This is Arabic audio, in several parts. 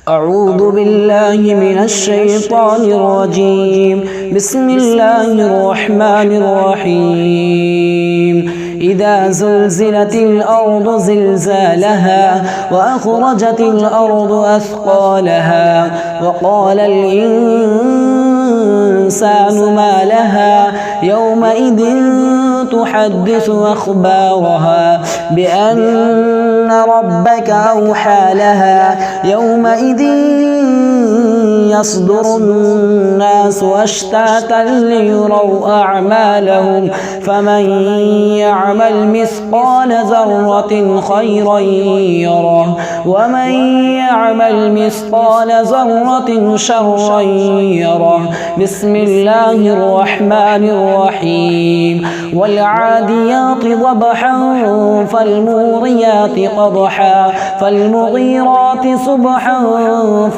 أعوذ بالله من الشيطان الرجيم. بسم الله الرحمن الرحيم. إذا زلزلت الأرض زلزالها وأخرجت الأرض أثقالها وقال الإنسان ما لها يومئذ تحدث أخبارها بأن ربك أوحى لها يومئذ يصدر الناس أشتاتا ليروا أعمالهم فمن يعمل مثقال ذرة خيرا يره ومن يعمل مثقال ذرة شرا يره. بسم الله الرحمن الرحيم. والعاديات ضبحا فالموريات قضحا فالمغيرات صبحا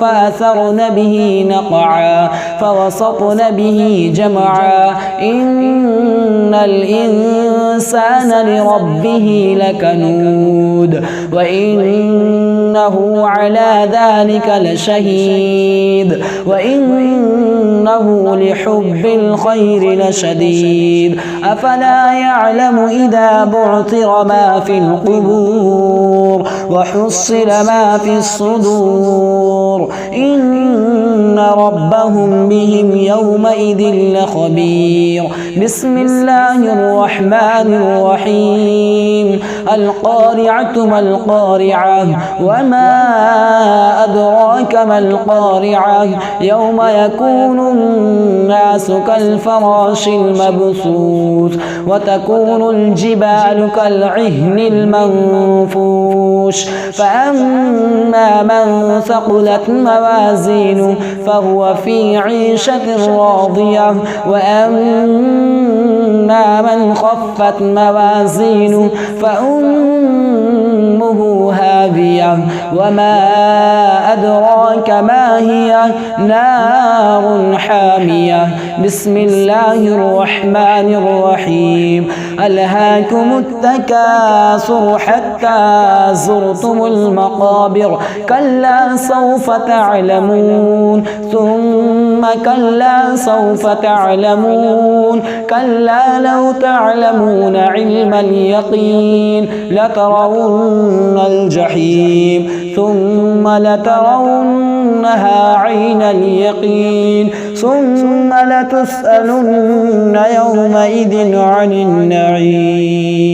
فأثرن به نقعا فوسطن به جمعا إن الإنسان لربه لكنود وإنه على ذلك لشهيد وإنه لحب الخير لشديد. أفلا يعلم إذا بعثر ما في القبور وحصل ما في الصدور إن ربهم بهم يومئذ لخبير. بسم الله الرحمن الرحيم. القارعة ما القارعة وما أدراك ما القارعة يوم يكون الناس كالفراش المبثوث وتكون الجبال كالعهن المنفوش فأما من ثقلت موازينه فهو في عيشة راضية وأما من خفت موازينه فأمه هاوية وما أدراك ما هي نار حامية. بسم الله الرحمن الرحيم. ألهاكم التكاثر حتى زرتم المقابر كلا سوف تعلمون ثم كلا سوف تعلمون كلا لو تعلمون علم اليقين لترون الجحيم ثم لترونها عين اليقين ثم لتسألن يومئذ عن النعيم.